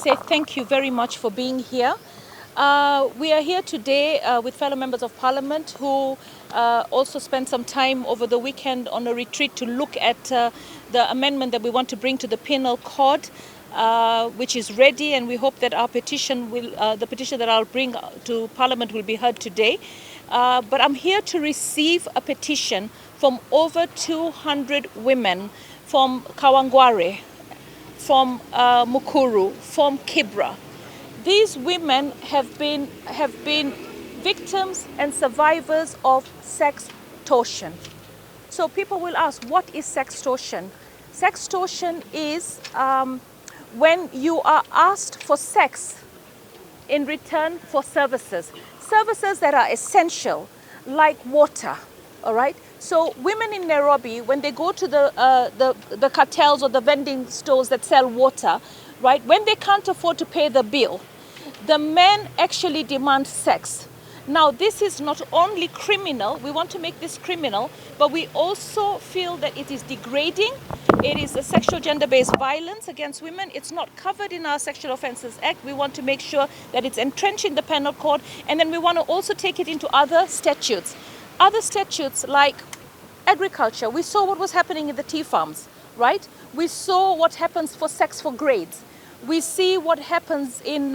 say thank you very much for being here. We are here today with fellow members of parliament who also spent some time over the weekend on a retreat to look at the amendment that we want to bring to the penal code, which is ready, and we hope that our petition will, the petition that I'll bring to parliament will be heard today. But I'm here to receive a petition from over 200 women from Kawangware, from Mukuru, from Kibra. These women have been victims and survivors of sextortion. So people will ask, what is sextortion? Sextortion is when you are asked for sex in return for services that are essential, like water. All right. So women in Nairobi, when they go to the cartels or the vending stores that sell water, right, when they can't afford to pay the bill, the men actually demand sex. Now, this is not only criminal, we want to make this criminal, but we also feel that it is degrading. It is a sexual gender-based violence against women. It's not covered in our Sexual Offences Act. We want to make sure that it's entrenched in the penal code, and then we want to also take it into other statutes. Other statutes like agriculture. We saw what was happening in the tea farms, right? We saw what happens for sex for grades. We see what happens in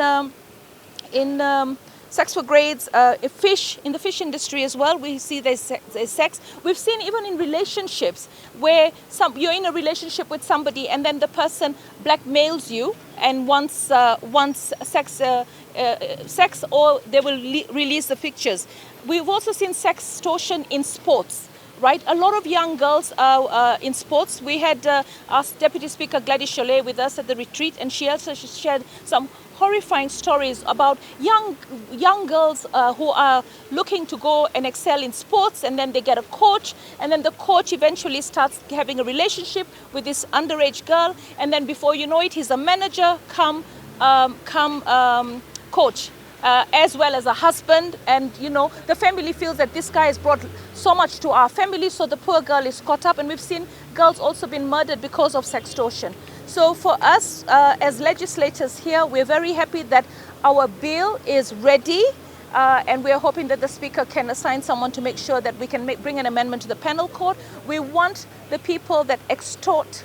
sex for grades, fish, in the fish industry as well. We see there's sex. We've seen even in relationships where you're in a relationship with somebody and then the person blackmails you and wants sex, or they will release the pictures. We've also seen sextortion in sports. Right, a lot of young girls in sports. We had our Deputy Speaker Gladys Cholet with us at the retreat, and she also shared some horrifying stories about young girls who are looking to go and excel in sports, and then they get a coach, and then the coach eventually starts having a relationship with this underage girl, and then before you know it, he's a manager come coach. As well as a husband, and you know the family feels that this guy has brought so much to our family, so the poor girl is caught up, and we've seen girls also been murdered because of sextortion. So for us as legislators here, we're very happy that our bill is ready, and we're hoping that the Speaker can assign someone to make sure that we can bring an amendment to the penal code. We want the people that extort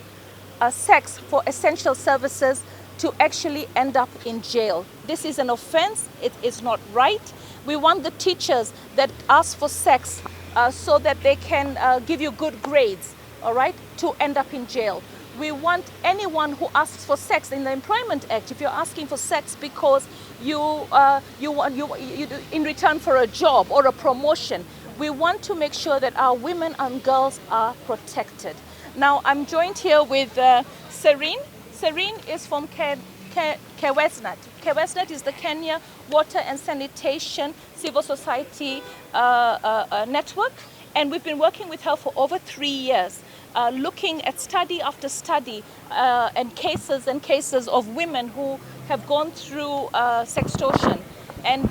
sex for essential services to actually end up in jail. This is an offense. It is not right. We want the teachers that ask for sex so that they can give you good grades, all right, to end up in jail. We want anyone who asks for sex in the Employment Act. If you're asking for sex because you in return for a job or a promotion, we want to make sure that our women and girls are protected. Now, I'm joined here with Serene. Serene is from Kewesnat. Kewesnat is the Kenya Water and Sanitation Civil Society network, and we've been working with her for over 3 years, looking at study after study and cases of women who have gone through sextortion, and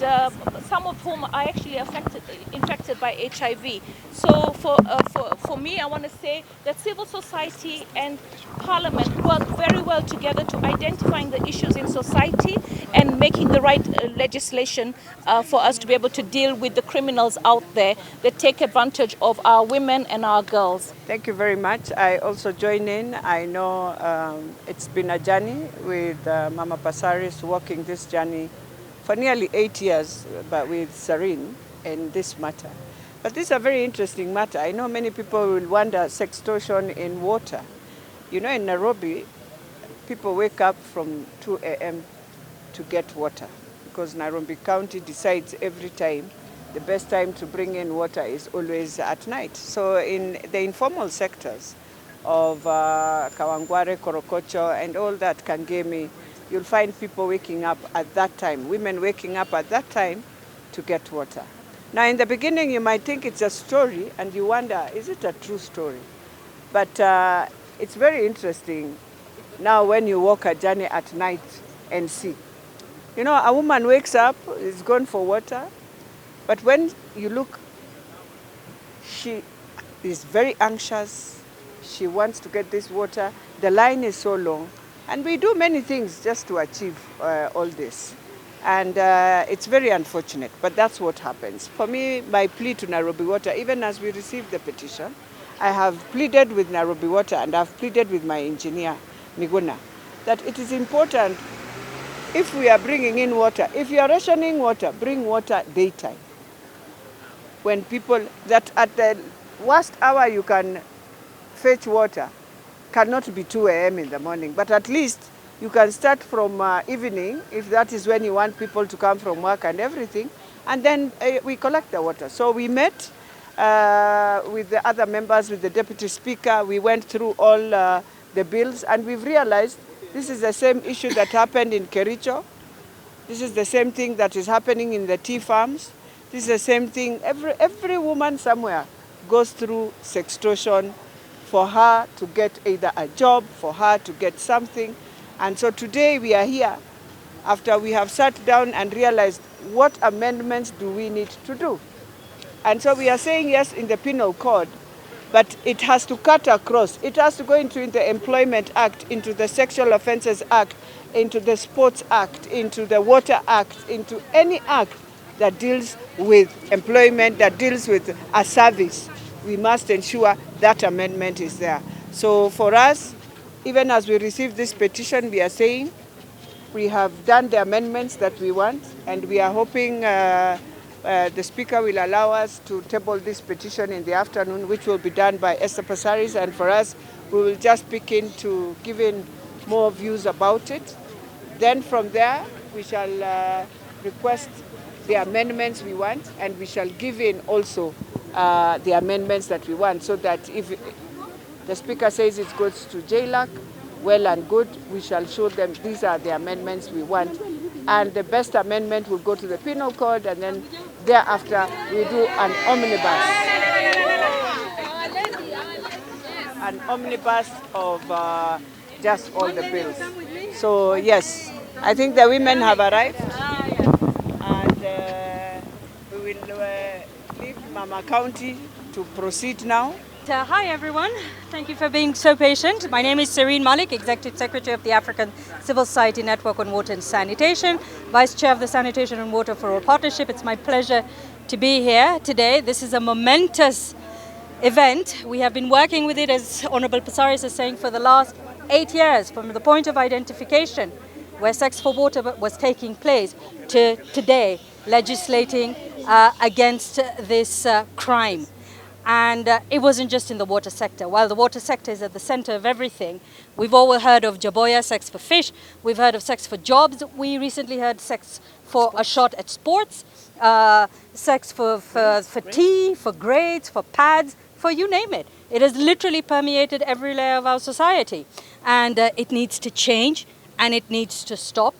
some of whom are actually infected by HIV. So for me, I want to say that civil society and Parliament work very well together to identifying the issues in society and making the right legislation for us to be able to deal with the criminals out there that take advantage of our women and our girls. Thank you very much. I also join in. I know it's been a journey with Mama Pasaris, walking this journey for nearly 8 years, but with Serene in this matter. But this is a very interesting matter. I know many people will wonder, sextortion in water. You know, in Nairobi, people wake up from 2 a.m. to get water because Nairobi County decides every time the best time to bring in water is always at night. So in the informal sectors of Kawangware, Korokocho, and all that, Kangemi, you'll find people waking up at that time, women waking up at that time to get water. Now, in the beginning, you might think it's a story, and you wonder, is it a true story? But it's very interesting now when you walk a journey at night and see. You know, a woman wakes up, is gone for water, but when you look, she is very anxious. She wants to get this water. The line is so long. And we do many things just to achieve all this. And it's very unfortunate, but that's what happens. For me, my plea to Nairobi Water, even as we received the petition, I have pleaded with Nairobi Water and I've pleaded with my engineer, Miguna, that it is important if we are bringing in water, if you are rationing water, bring water daytime. When people, that at the worst hour you can fetch water, cannot be 2 a.m. in the morning, but at least you can start from evening, if that is when you want people to come from work and everything, and then we collect the water. So we met with the other members, with the Deputy Speaker, we went through all the bills, and we've realized this is the same issue that happened in Kericho. This is the same thing that is happening in the tea farms. This is the same thing. Every woman somewhere goes through sextortion for her to get either a job, for her to get something. And so today we are here after we have sat down and realized what amendments do we need to do. And so we are saying yes in the Penal Code, but it has to cut across. It has to go into the Employment Act, into the Sexual Offences Act, into the Sports Act, into the Water Act, into any act that deals with employment, that deals with a service. We must ensure that amendment is there. So for us, even as we receive this petition, we are saying we have done the amendments that we want, and we are hoping the Speaker will allow us to table this petition in the afternoon, which will be done by Esther Passaris, and for us, we will just begin to give in more views about it. Then from there, we shall request the amendments we want, and we shall give in also the amendments that we want, so that if the Speaker says it goes to JLAC, well and good, we shall show them these are the amendments we want. And the best amendment will go to the Penal Code, and then thereafter we do an omnibus. An omnibus of just all the bills. So yes, I think the women have arrived. And we will leave Mama County to proceed now. Hi everyone, thank you for being so patient. My name is Serene Malik, Executive Secretary of the African Civil Society Network on Water and Sanitation, Vice Chair of the Sanitation and Water for All Partnership. It's my pleasure to be here today. This is a momentous event. We have been working with it, as Honorable Passaris is saying, for the last 8 years, from the point of identification where Sex for Water was taking place to today, legislating against this crime. And it wasn't just in the water sector. While the water sector is at the center of everything, we've all heard of Jaboya, sex for fish. We've heard of sex for jobs. We recently heard sex for a shot at sports, sex for tea, for grades, for pads, for you name it. It has literally permeated every layer of our society. And it needs to change, and it needs to stop.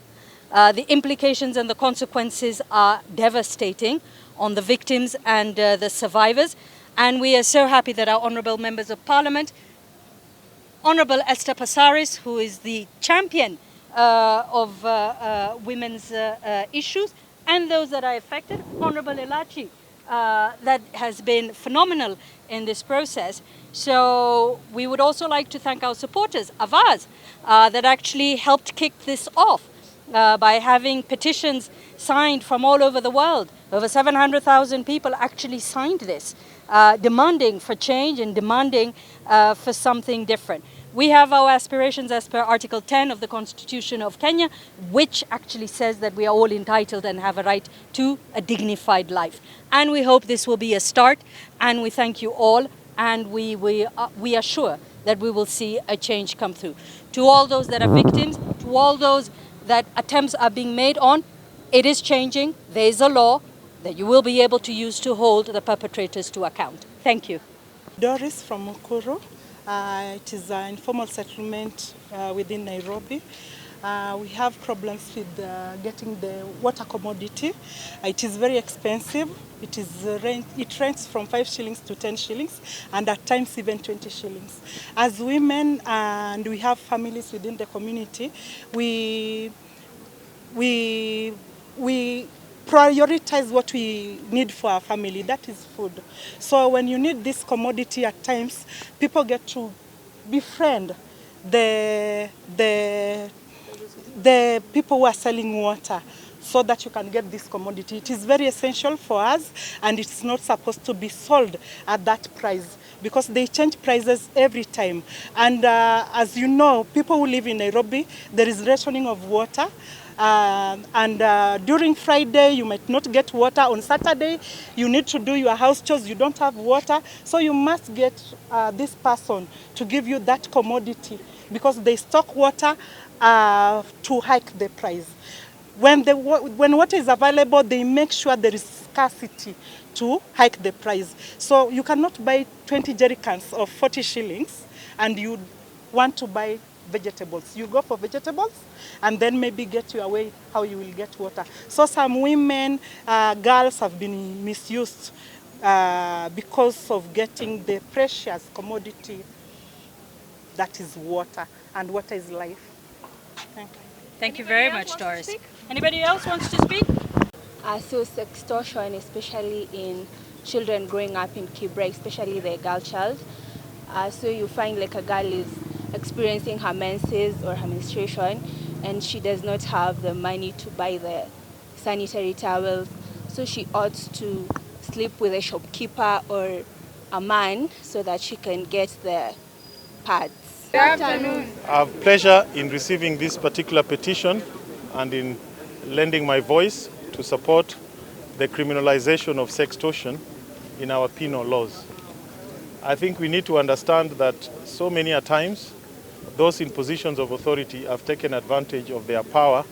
The implications and the consequences are devastating on the victims and the survivors. And we are so happy that our honourable members of parliament, Honourable Esther Passaris, who is the champion of women's issues, and those that are affected, Honourable Elachi, that has been phenomenal in this process. So we would also like to thank our supporters, Avaz, that actually helped kick this off by having petitions signed from all over the world. Over 700,000 people actually signed this, demanding for change and demanding for something different. We have our aspirations as per Article 10 of the Constitution of Kenya, which actually says that we are all entitled and have a right to a dignified life. And we hope this will be a start, and we thank you all, and we are sure that we will see a change come through. To all those that are victims, to all those that attempts are being made on, it is changing. There is a law that you will be able to use to hold the perpetrators to account. Thank you. Doris from Mukuru. It is an informal settlement within Nairobi. We have problems with getting the water commodity. It is very expensive. It rents from 5 shillings to 10 shillings, and at times even 20 shillings. As women, and we have families within the community, we prioritize what we need for our family, that is food. So when you need this commodity at times, people get to befriend the people who are selling water so that you can get this commodity. It is very essential for us, and it's not supposed to be sold at that price because they change prices every time. And as you know, people who live in Nairobi, there is rationing of water. During Friday, you might not get water. On Saturday, you need to do your house chores. You don't have water. So you must get this person to give you that commodity because they stock water to hike the price. When water is available, they make sure there is scarcity to hike the price. So you cannot buy 20 jerrycans of 40 shillings and you want to buy vegetables. You go for vegetables and then maybe get your way how you will get water. So some women, girls have been misused because of getting the precious commodity that is water, and water is life. Thank you. Thank you very much, Doris. Anybody else wants to speak? So sextortion, especially in children growing up in Kibra, especially the girl child. So you find like a girl is experiencing her menses or her menstruation and she does not have the money to buy the sanitary towels. So she ought to sleep with a shopkeeper or a man so that she can get the pads. Good afternoon. I have pleasure in receiving this particular petition and in lending my voice to support the criminalization of sextortion in our penal laws. I think we need to understand that so many a times those in positions of authority have taken advantage of their power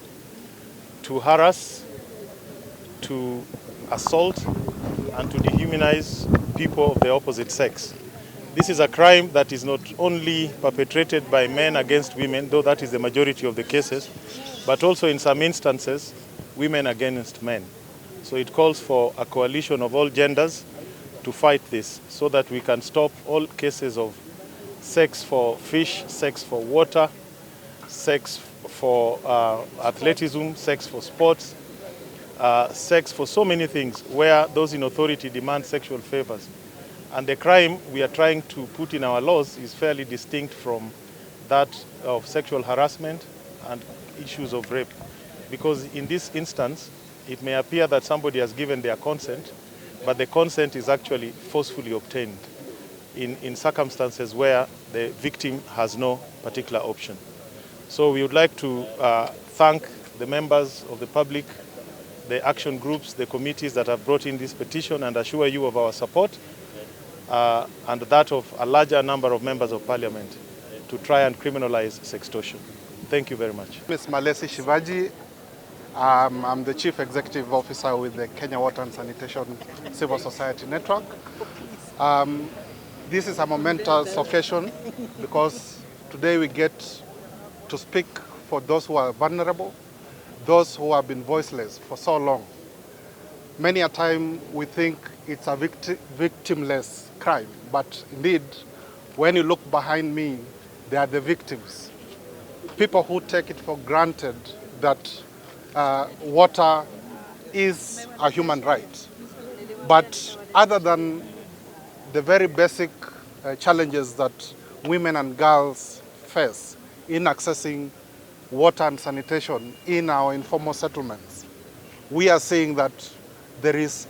to harass, to assault, and to dehumanize people of the opposite sex. This is a crime that is not only perpetrated by men against women, though that is the majority of the cases, but also in some instances, women against men. So it calls for a coalition of all genders to fight this so that we can stop all cases of sex for fish, sex for water, sex for athleticism, sex for sports, sex for so many things where those in authority demand sexual favors. And the crime we are trying to put in our laws is fairly distinct from that of sexual harassment and issues of rape. Because in this instance, it may appear that somebody has given their consent, but the consent is actually forcefully obtained in circumstances where the victim has no particular option. So we would like to thank the members of the public, the action groups, the committees that have brought in this petition and assure you of our support and that of a larger number of members of parliament to try and criminalize sextortion. Thank you very much. Ms. Malesi Shivaji, I'm the Chief Executive Officer with the Kenya Water and Sanitation Civil Society Network. This is a momentous occasion because today we get to speak for those who are vulnerable, those who have been voiceless for so long. Many a time we think it's a victimless crime, but indeed, when you look behind me, they are the victims. People who take it for granted that water is a human right. But other than the very basic challenges that women and girls face in accessing water and sanitation in our informal settlements, we are seeing that there is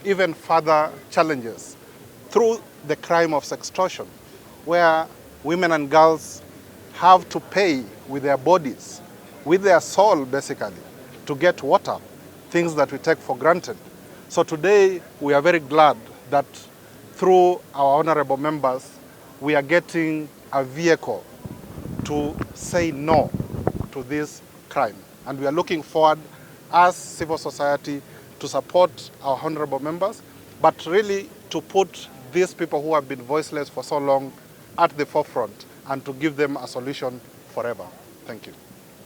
even further challenges through the crime of sextortion, where women and girls have to pay with their bodies, with their soul basically, to get water, things that we take for granted. So today we are very glad that through our honorable members, we are getting a vehicle to say no to this crime. And we are looking forward as civil society to support our honorable members, but really to put these people who have been voiceless for so long at the forefront and to give them a solution forever. Thank you.